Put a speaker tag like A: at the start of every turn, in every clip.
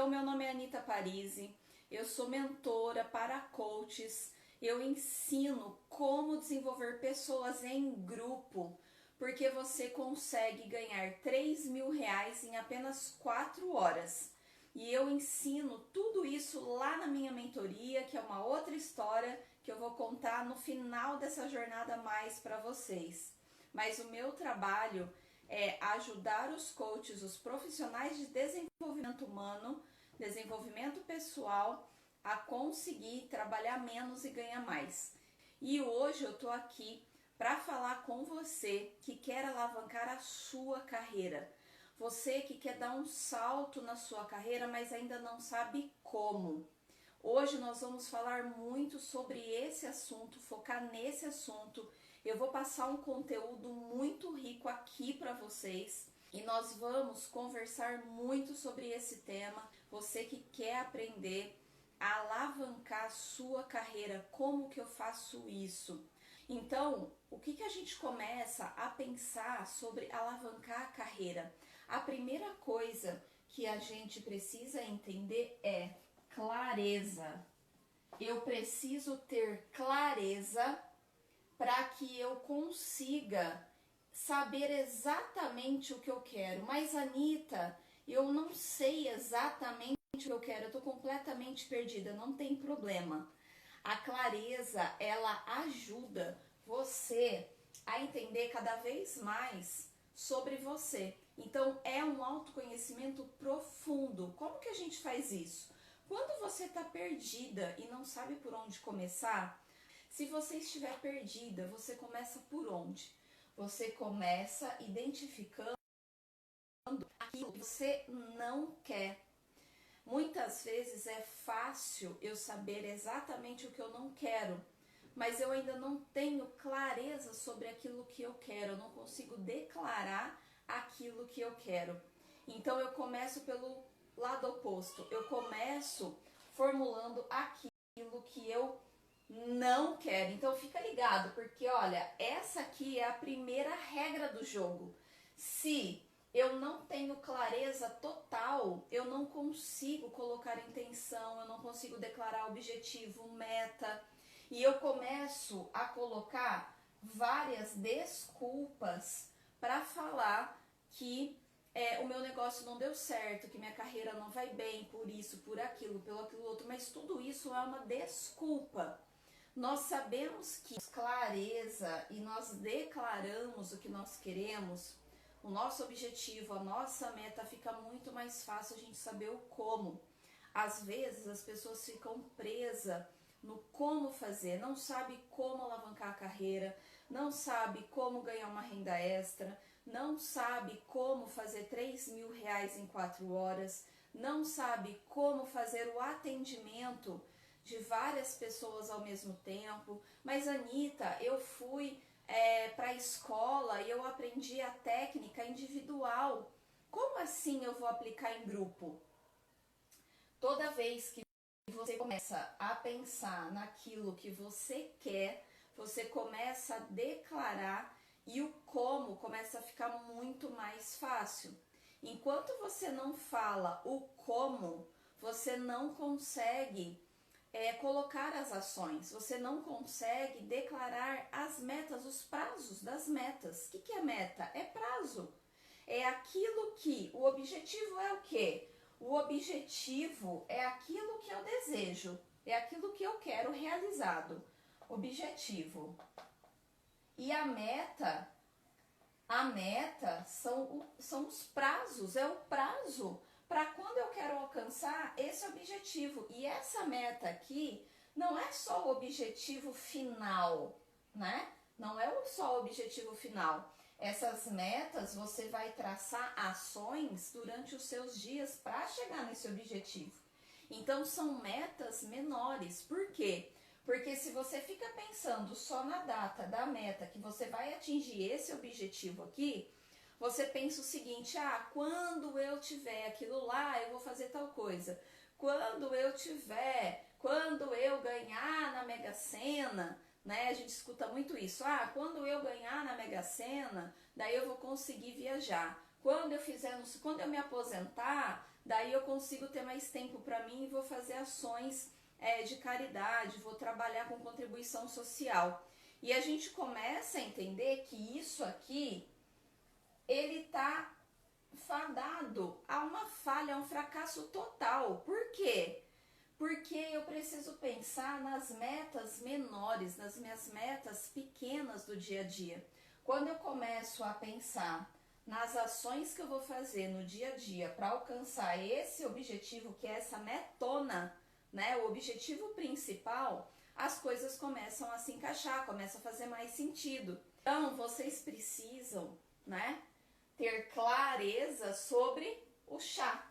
A: Então, meu nome é Anita Parisi, eu sou mentora para coaches, eu ensino como desenvolver pessoas em grupo, porque você consegue ganhar R$ 3.000 em apenas 4 horas. E eu ensino tudo isso lá na minha mentoria, que é uma outra história que eu vou contar no final dessa jornada mais para vocês. Mas o meu trabalho é ajudar os coaches, os profissionais de desenvolvimento humano, desenvolvimento pessoal, a conseguir trabalhar menos e ganhar mais. E hoje eu tô aqui para falar com você que quer alavancar a sua carreira. Você que quer dar um salto na sua carreira, mas ainda não sabe como. Hoje nós vamos falar muito sobre esse assunto, focar nesse assunto. Eu vou passar um conteúdo muito rico aqui para vocês e nós vamos conversar muito sobre esse tema. Você que quer aprender a alavancar a sua carreira, como que eu faço isso? Então, o que a gente começa a pensar sobre alavancar a carreira? A primeira coisa que a gente precisa entender é clareza. Eu preciso ter clareza para que eu consiga saber exatamente o que eu quero. Mas, Anita, eu não sei exatamente o que eu quero, eu estou completamente perdida, não tem problema. A clareza, ela ajuda você a entender cada vez mais sobre você. Então, é um autoconhecimento profundo. Como que a gente faz isso? Quando você está perdida e não sabe por onde começar, se você estiver perdida, você começa por onde? Você começa identificando aquilo que você não quer. Muitas vezes é fácil eu saber exatamente o que eu não quero, mas eu ainda não tenho clareza sobre aquilo que eu quero, eu não consigo declarar aquilo que eu quero. Então eu começo pelo lado oposto, eu começo formulando aquilo que eu não quero. Então fica ligado, porque olha, essa aqui é a primeira regra do jogo. Se eu não tenho clareza total, eu não consigo colocar intenção, eu não consigo declarar objetivo, meta, e eu começo a colocar várias desculpas para falar que o meu negócio não deu certo, que minha carreira não vai bem, por isso, por aquilo, pelo aquilo outro, mas tudo isso é uma desculpa. Nós sabemos que clareza e nós declaramos o que nós queremos, o nosso objetivo, a nossa meta, fica muito mais fácil a gente saber o como. Às vezes as pessoas ficam presas no como fazer, não sabe como alavancar a carreira, não sabe como ganhar uma renda extra, não sabe como fazer R$ 3.000 em 4 horas, não sabe como fazer o atendimento de várias pessoas ao mesmo tempo. Mas, Anita, eu fui para a escola e eu aprendi a técnica individual. Como assim eu vou aplicar em grupo? Toda vez que você começa a pensar naquilo que você quer, você começa a declarar e o como começa a ficar muito mais fácil. Enquanto você não fala o como, você não consegue colocar as ações, você não consegue declarar as metas, os prazos das metas. O que é meta? É prazo. É aquilo que, o objetivo é o quê? O objetivo é aquilo que eu desejo, é aquilo que eu quero realizado. Objetivo. E a meta são os prazos, é o prazo para quando eu quero alcançar esse objetivo. E essa meta aqui não é só o objetivo final, né? Não é só o objetivo final. Essas metas você vai traçar ações durante os seus dias para chegar nesse objetivo. Então são metas menores. Por quê? Porque se você fica pensando só na data da meta que você vai atingir esse objetivo aqui, você pensa o seguinte: quando eu tiver aquilo lá, eu vou fazer tal coisa. Quando eu ganhar na Mega Sena, né? A gente escuta muito isso. Quando eu ganhar na Mega Sena, daí eu vou conseguir viajar. Quando eu me aposentar, daí eu consigo ter mais tempo para mim e vou fazer ações de caridade, vou trabalhar com contribuição social. E a gente começa a entender que isso aqui, ele tá fadado a uma falha, a um fracasso total. Por quê? Porque eu preciso pensar nas metas menores, nas minhas metas pequenas do dia a dia. Quando eu começo a pensar nas ações que eu vou fazer no dia a dia para alcançar esse objetivo, que é essa metona, né, o objetivo principal, as coisas começam a se encaixar, começam a fazer mais sentido. Então, vocês precisam, né, ter clareza sobre o chá,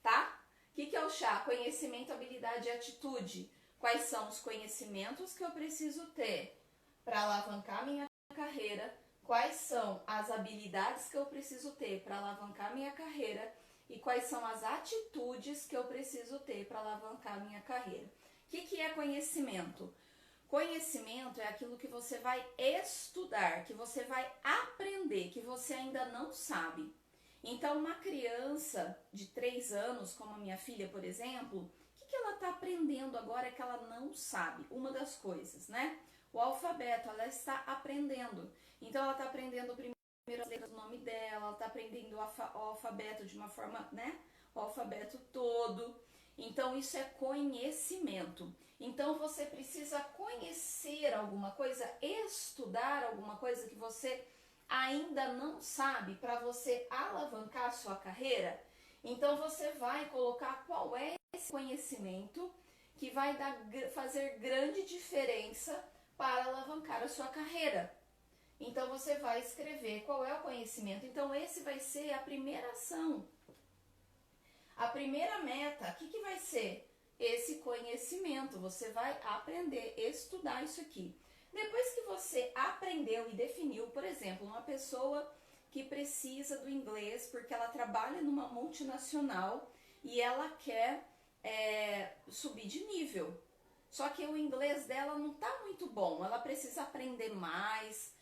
A: tá? O que é o chá? Conhecimento, habilidade e atitude. Quais são os conhecimentos que eu preciso ter para alavancar minha carreira? Quais são as habilidades que eu preciso ter para alavancar minha carreira? E quais são as atitudes que eu preciso ter para alavancar minha carreira? O que é conhecimento? Conhecimento é aquilo que você vai estudar, que você vai aprender, que você ainda não sabe. Então, uma criança de 3 anos, como a minha filha, por exemplo, o que ela está aprendendo agora que ela não sabe? Uma das coisas, né? O alfabeto, ela está aprendendo. Então, ela está aprendendo primeiro as letras do nome dela, ela está aprendendo o alfabeto de uma forma, né? O alfabeto todo. Então, isso é conhecimento. Então, você precisa conhecer alguma coisa, estudar alguma coisa que você ainda não sabe para você alavancar a sua carreira. Então, você vai colocar qual é esse conhecimento que vai fazer grande diferença para alavancar a sua carreira. Então, você vai escrever qual é o conhecimento. Então, esse vai ser a primeira ação. A primeira meta, o que vai ser? Esse conhecimento. Você vai aprender, estudar isso aqui. Depois que você aprendeu e definiu, por exemplo, uma pessoa que precisa do inglês porque ela trabalha numa multinacional e ela quer subir de nível. Só que o inglês dela não está muito bom. Ela precisa aprender mais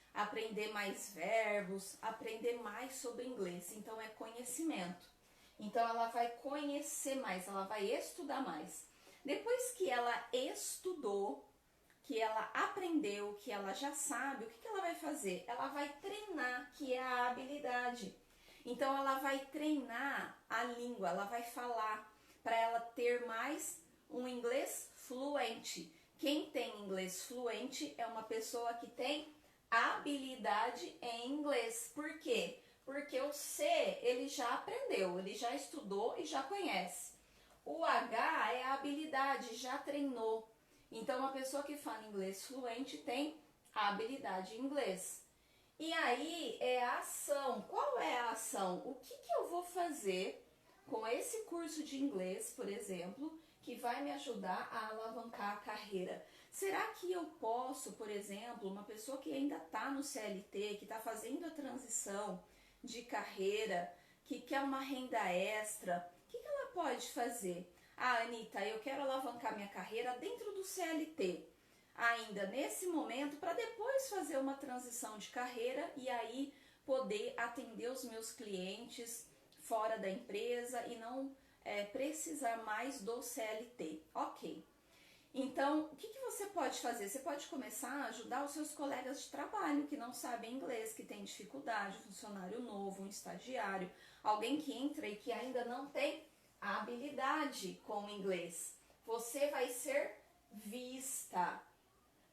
A: verbos, aprender mais sobre inglês. Então é conhecimento. Então ela vai conhecer mais, ela vai estudar mais. Depois que ela estudou, que ela aprendeu, que ela já sabe, o que ela vai fazer? Ela vai treinar, que é a habilidade. Então ela vai treinar a língua, ela vai falar para ela ter mais um inglês fluente. Quem tem inglês fluente é uma pessoa que tem habilidade em inglês. Por quê? Porque o C ele já aprendeu, ele já estudou e já conhece. O H é a habilidade, já treinou. Então, uma pessoa que fala inglês fluente tem a habilidade em inglês. E aí é a ação. Qual é a ação? O que eu vou fazer com esse curso de inglês, por exemplo, que vai me ajudar a alavancar a carreira? Será que eu posso, por exemplo, uma pessoa que ainda está no CLT, que está fazendo a transição de carreira, que quer uma renda extra, o que ela pode fazer? Ah, Anitta, eu quero alavancar minha carreira dentro do CLT, ainda nesse momento, para depois fazer uma transição de carreira e aí poder atender os meus clientes fora da empresa e não precisar mais do CLT. Ok. Então, o que você pode fazer? Você pode começar a ajudar os seus colegas de trabalho que não sabem inglês, que têm dificuldade, um funcionário novo, um estagiário, alguém que entra e que ainda não tem a habilidade com o inglês. Você vai ser vista,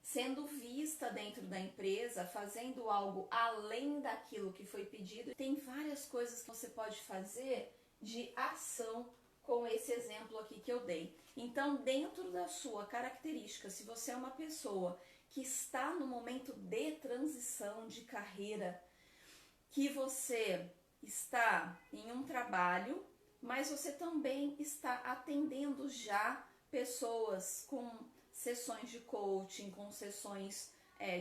A: sendo vista dentro da empresa, fazendo algo além daquilo que foi pedido. Tem várias coisas que você pode fazer de ação com esse exemplo aqui que eu dei. Então, dentro da sua característica, se você é uma pessoa que está no momento de transição de carreira, que você está em um trabalho, mas você também está atendendo já pessoas com sessões de coaching, com sessões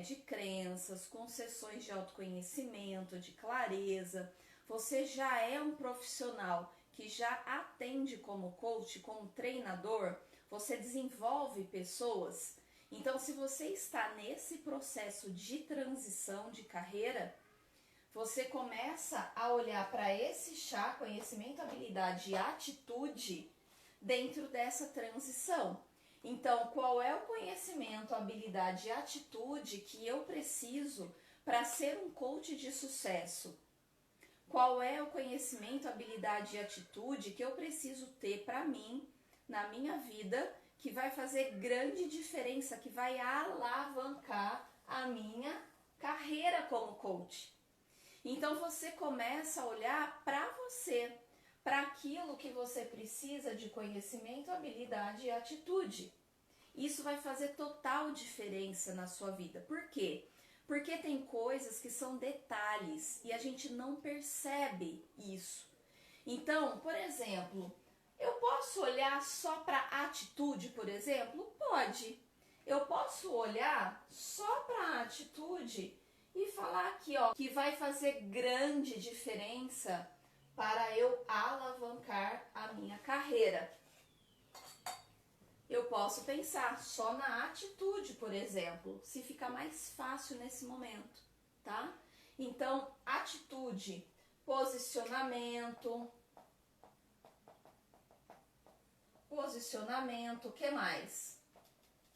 A: de crenças, com sessões de autoconhecimento, de clareza. Você já é um profissional que já atende como coach, como treinador, você desenvolve pessoas. Então, se você está nesse processo de transição de carreira, Você começa a olhar para esse chá, conhecimento, habilidade e atitude dentro dessa transição. Então, qual é o conhecimento, habilidade e atitude que eu preciso para ser um coach de sucesso? Qual é o conhecimento, habilidade e atitude que eu preciso ter para mim, na minha vida, que vai fazer grande diferença, que vai alavancar a minha carreira como coach? Então você começa a olhar para você, para aquilo que você precisa de conhecimento, habilidade e atitude. Isso vai fazer total diferença na sua vida. Por quê? Porque tem coisas que são detalhes e a gente não percebe isso. Então, por exemplo, eu posso olhar só para atitude, por exemplo? Pode. Eu posso olhar só para a atitude e falar aqui, ó, que vai fazer grande diferença para eu alavancar a minha carreira. Eu posso pensar só na atitude, por exemplo, se fica mais fácil nesse momento, tá? Então, atitude, posicionamento, o que mais?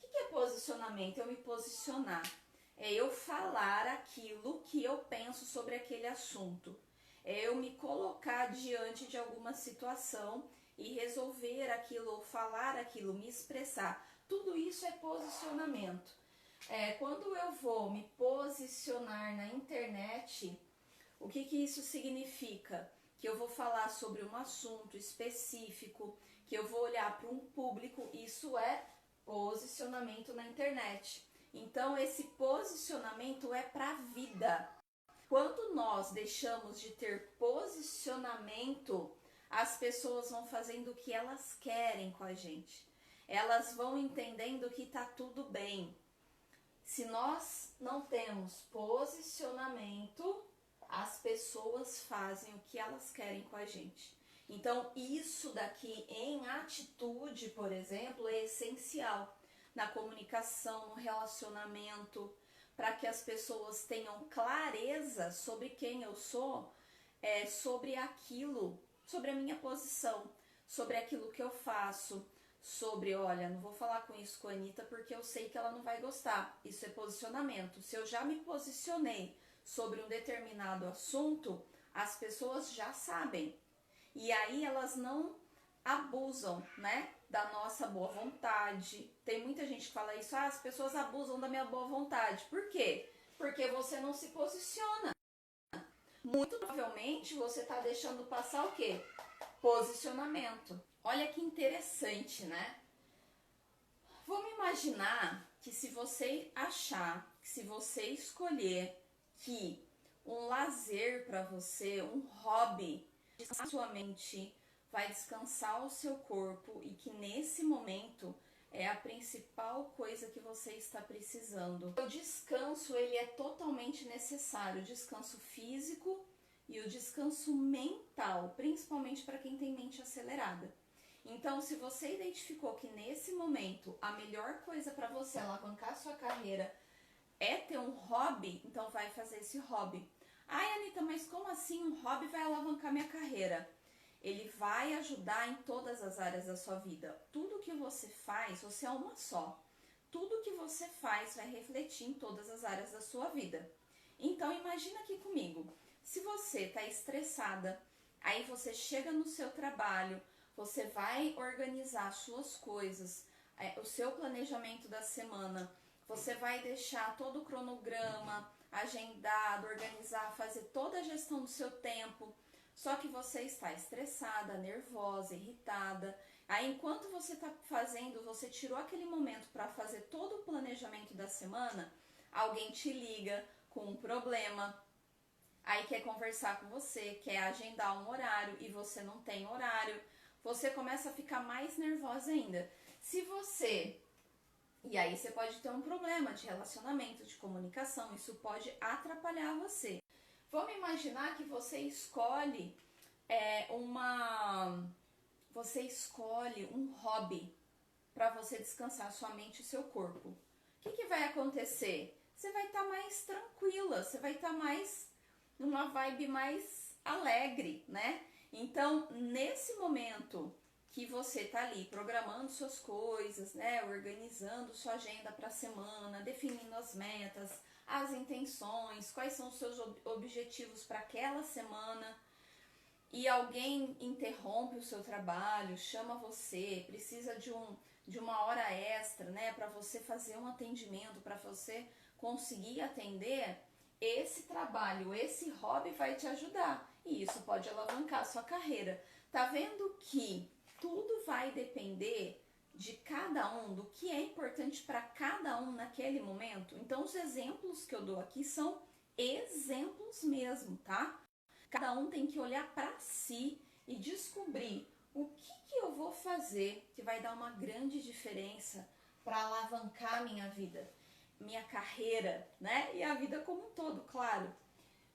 A: O que é posicionamento? Eu me posicionar. É eu falar aquilo que eu penso sobre aquele assunto. É eu me colocar diante de alguma situação e resolver aquilo, ou falar aquilo, me expressar. Tudo isso é posicionamento. Quando eu vou me posicionar na internet, o que isso significa? Que eu vou falar sobre um assunto específico, que eu vou olhar para um público, isso é posicionamento na internet. Então, esse posicionamento é para a vida. Quando nós deixamos de ter posicionamento, as pessoas vão fazendo o que elas querem com a gente. Elas vão entendendo que tá tudo bem. Se nós não temos posicionamento, as pessoas fazem o que elas querem com a gente. Então, isso daqui em atitude, por exemplo, é essencial na comunicação, no relacionamento, para que as pessoas tenham clareza sobre quem eu sou, sobre aquilo, sobre a minha posição, sobre aquilo que eu faço, sobre, olha, não vou falar com isso com a Anitta porque eu sei que ela não vai gostar. Isso é posicionamento. Se eu já me posicionei sobre um determinado assunto, as pessoas já sabem. E aí elas não abusam, né, da nossa boa vontade. Tem muita gente que fala isso, as pessoas abusam da minha boa vontade. Por quê? Porque você não se posiciona. Muito provavelmente você está deixando passar o quê? Posicionamento. Olha que interessante, né? Vamos imaginar que se você achar, que se você escolher que um lazer para você, um hobby, descansar sua mente, vai descansar o seu corpo e que nesse momento é a principal coisa que você está precisando. O descanso, ele é totalmente necessário, o descanso físico e o descanso mental, principalmente para quem tem mente acelerada. Então, se você identificou que nesse momento a melhor coisa para você alavancar sua carreira é ter um hobby, então vai fazer esse hobby. Ai, Anitta, mas como assim um hobby vai alavancar minha carreira? Ele vai ajudar em todas as áreas da sua vida. Tudo que você faz, você é uma só. Tudo que você faz vai refletir em todas as áreas da sua vida. Então, imagina aqui comigo. Se você está estressada, aí você chega no seu trabalho, você vai organizar suas coisas, o seu planejamento da semana, você vai deixar todo o cronograma agendado, organizar, fazer toda a gestão do seu tempo. Só que você está estressada, nervosa, irritada. Aí, enquanto você está fazendo, você tirou aquele momento para fazer todo o planejamento da semana, alguém te liga com um problema, aí quer conversar com você, quer agendar um horário e você não tem horário, você começa a ficar mais nervosa ainda. E aí você pode ter um problema de relacionamento, de comunicação, isso pode atrapalhar você. Vamos imaginar que você escolhe um hobby para você descansar sua mente e seu corpo. O que vai acontecer? Você vai estar mais tranquila, você vai estar mais numa vibe mais alegre, né? Então, nesse momento que você tá ali programando suas coisas, né, organizando sua agenda para a semana, definindo as metas, as intenções, quais são os seus objetivos para aquela semana, e alguém interrompe o seu trabalho, chama você, precisa de uma hora extra, né, para você fazer um atendimento, para você conseguir atender, esse trabalho, esse hobby vai te ajudar e isso pode alavancar a sua carreira. Tá vendo que tudo vai depender de cada um, do que é importante para cada um naquele momento? Então, os exemplos que eu dou aqui são exemplos mesmo, tá? Cada um tem que olhar para si e descobrir o que eu vou fazer que vai dar uma grande diferença para alavancar a minha vida, minha carreira, né? E a vida como um todo, claro.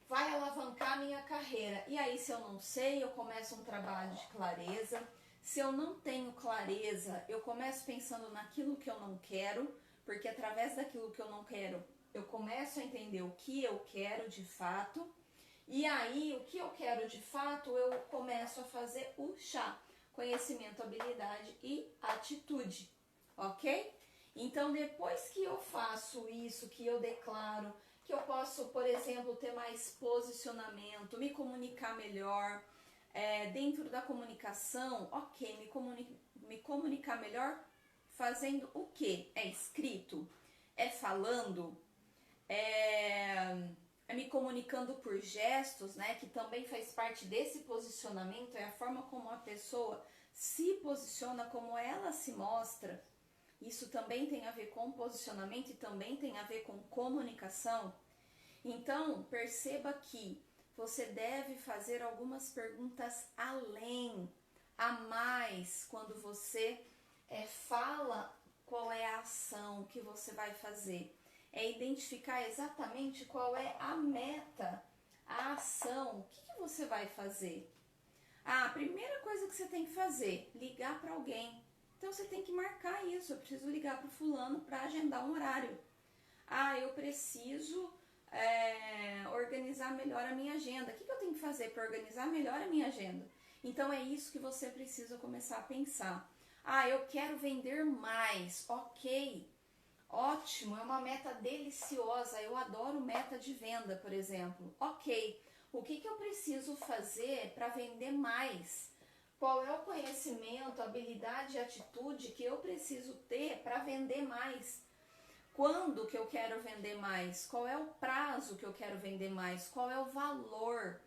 A: Vai alavancar a minha carreira. E aí, se eu não sei, eu começo um trabalho de clareza. Se eu não tenho clareza, eu começo pensando naquilo que eu não quero, porque através daquilo que eu não quero, eu começo a entender o que eu quero de fato. E aí, o que eu quero de fato, eu começo a fazer o chá. Conhecimento, habilidade e atitude, ok? Então, depois que eu faço isso, que eu declaro, que eu posso, por exemplo, ter mais posicionamento, me comunicar melhor, dentro da comunicação, ok, me comunicar melhor fazendo o quê? É escrito? É falando? É me comunicando por gestos, né, que também faz parte desse posicionamento, é a forma como a pessoa se posiciona, como ela se mostra. Isso também tem a ver com posicionamento e também tem a ver com comunicação. Então, perceba que você deve fazer algumas perguntas além, a mais, quando você fala qual é a ação que você vai fazer. É identificar exatamente qual é a meta, a ação, o que você vai fazer. A primeira coisa que você tem que fazer, ligar para alguém. Então você tem que marcar isso, eu preciso ligar para o fulano para agendar um horário. Eu preciso organizar melhor a minha agenda. O que eu tenho que fazer para organizar melhor a minha agenda? Então é isso que você precisa começar a pensar. Eu quero vender mais. Ok, ótimo, é uma meta deliciosa. Eu adoro meta de venda, por exemplo. Ok, o que eu preciso fazer para vender mais? Qual é o conhecimento, habilidade e atitude que eu preciso ter para vender mais? Quando que eu quero vender mais? Qual é o prazo que eu quero vender mais? Qual é o valor?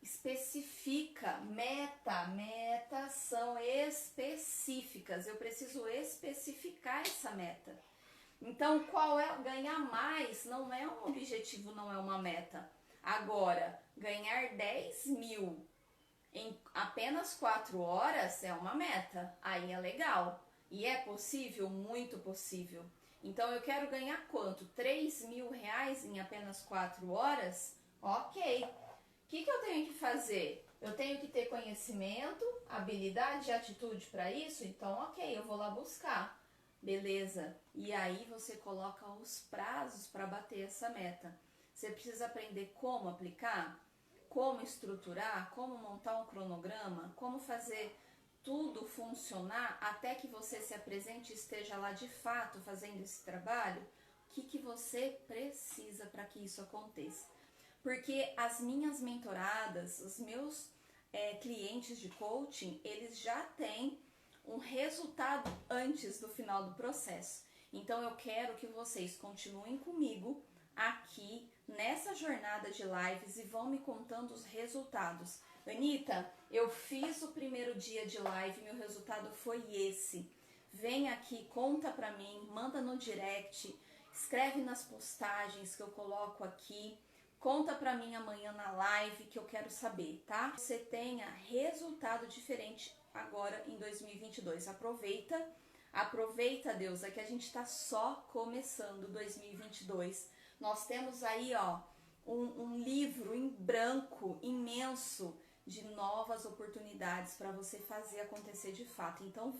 A: Especifica. Metas são específicas. Eu preciso especificar essa meta. Então, qual é? Ganhar mais não é um objetivo, não é uma meta. Agora, ganhar 10 mil em apenas 4 horas é uma meta. Aí é legal. E é possível? Muito possível. Então, eu quero ganhar quanto? 3 mil reais em apenas 4 horas? Ok. O que eu tenho que fazer? Eu tenho que ter conhecimento, habilidade e atitude para isso? Então, ok, eu vou lá buscar. Beleza. E aí você coloca os prazos para bater essa meta. Você precisa aprender como aplicar, como estruturar, como montar um cronograma, como fazer tudo funcionar até que você se apresente e esteja lá de fato fazendo esse trabalho. O que você precisa para que isso aconteça? Porque as minhas mentoradas, os meus clientes de coaching, eles já têm um resultado antes do final do processo. Então eu quero que vocês continuem comigo aqui nessa jornada de lives e vão me contando os resultados. Anitta, eu fiz o primeiro dia de live, meu resultado foi esse. Vem aqui, conta pra mim, manda no direct, escreve nas postagens que eu coloco aqui. Conta pra mim amanhã na live que eu quero saber, tá? Você tenha resultado diferente agora em 2022. Aproveita, Deus, é que a gente tá só começando 2022. Nós temos aí, um livro em branco imenso de novas oportunidades para você fazer acontecer de fato. Então